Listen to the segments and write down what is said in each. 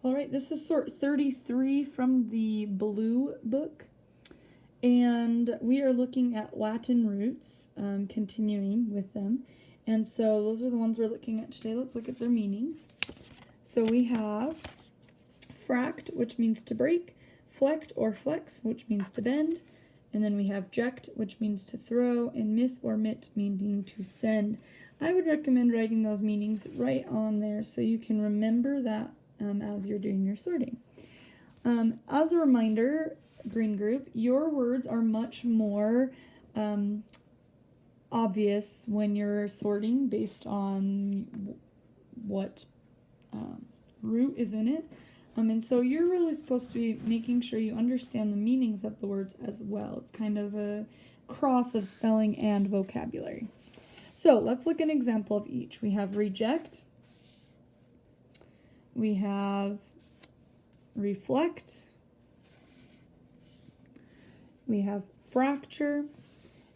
All right, this is sort 33 from the Blue Book, and we are looking at Latin roots, continuing with them. And so those are the ones we're looking at today. Let's look at their meanings. So we have fract, which means to break, flect or flex, which means to bend, and then we have ject, which means to throw, and miss or mit, meaning to send. I would recommend writing those meanings right on there so you can remember that as you're doing your sorting. As a reminder, Green Group, your words are much more obvious when you're sorting based on what root is in it. And so you're really supposed to be making sure you understand the meanings of the words as well. It's kind of a cross of spelling and vocabulary. So let's look at an example of each. We have reject, we have reflect, we have fracture,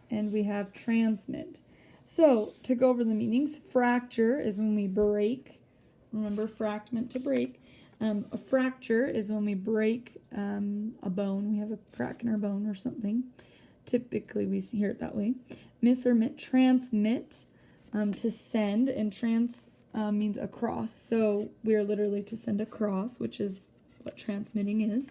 and we have transmit. So to go over the meanings, fracture is when we break. Remember, fract meant to break. A fracture is when we break a bone. We have a crack in our bone or something. Typically, we hear it that way. Miss or mit, transmit, to send, and trans means across. So we are literally to send across, which is what transmitting is.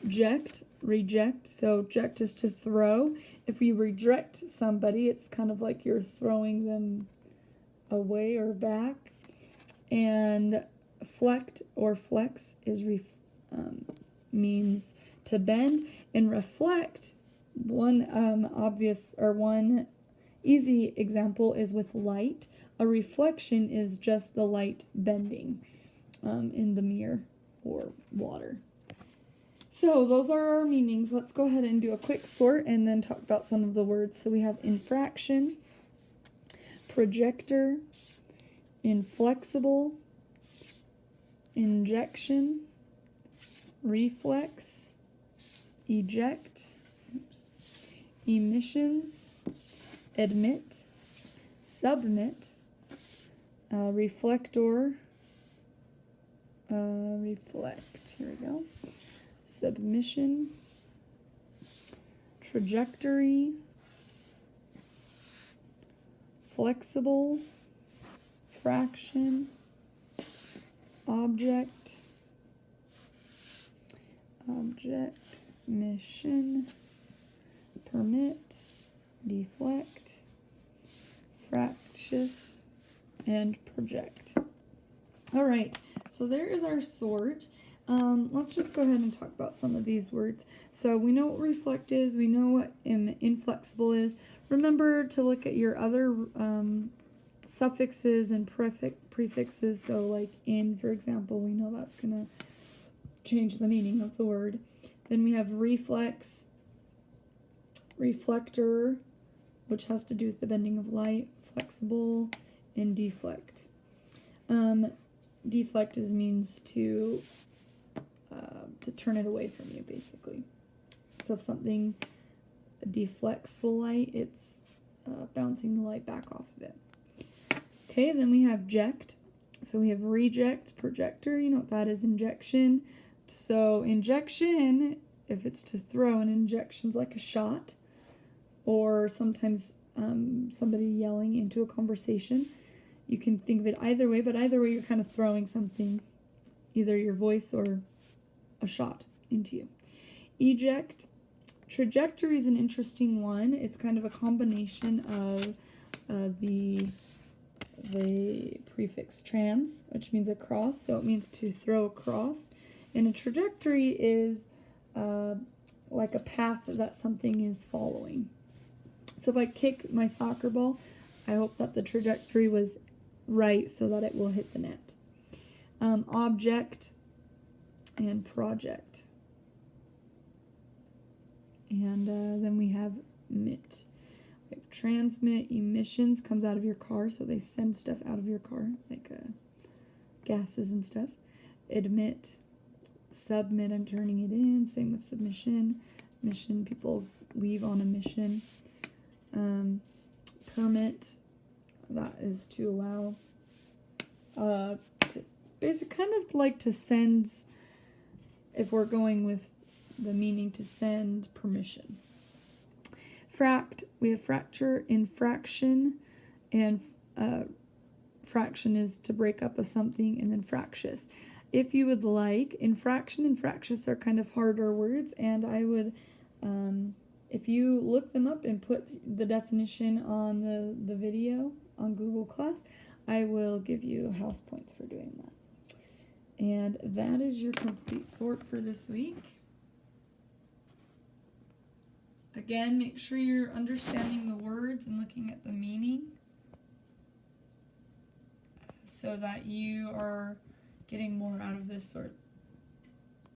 Ject, reject. So ject is to throw. If you reject somebody, it's kind of like you're throwing them away or back. And flect or flex is means to bend, and reflect. One obvious or one easy example is with light. A reflection is just the light bending in the mirror or water. So those are our meanings. Let's go ahead and do a quick sort and then talk about some of the words. So we have infraction, projector, inflexible, injection, reflex, eject, emissions, admit, submit, reflector, reflect, here we go, submission, trajectory, flexible, fraction, object, mission, permit, deflect, fractious, and project. All right, so there is our sort. Let's just go ahead and talk about some of these words. So we know what reflect is, we know what inflexible is. Remember to look at your other suffixes and prefixes. So like in, for example, we know that's going to change the meaning of the word. Then we have reflex, reflector, which has to do with the bending of light, flexible, and deflect. Deflect means to turn it away from you, basically. So if something deflects the light, it's bouncing the light back off of it. Okay, then we have ject. So we have reject, projector, you know what that is, injection. So injection, if it's to throw, an injection's like a shot, or sometimes somebody yelling into a conversation. You can think of it either way, but either way you're kind of throwing something, either your voice or a shot into you. Eject. Trajectory is an interesting one. It's kind of a combination of the prefix trans, which means across, so it means to throw across. And a trajectory is like a path that something is following. So if I kick my soccer ball, I hope that the trajectory was right so that it will hit the net. Object and project. And then we have mit. We have transmit, emissions, comes out of your car, so they send stuff out of your car, like gases and stuff. Admit, submit, I'm turning it in. Same with submission. Mission, people leave on a mission. Permit, that is to allow basic, kind of like to send, if we're going with the meaning to send permission. Fract, we have fracture, infraction, and fraction is to break up of something, and then fractious. If you would like, infraction and fractious are kind of harder words, and I would, if you look them up and put the definition on the video on Google Class, I will give you house points for doing that. And that is your complete sort for this week. Again, make sure you're understanding the words and looking at the meaning so that you are getting more out of this sort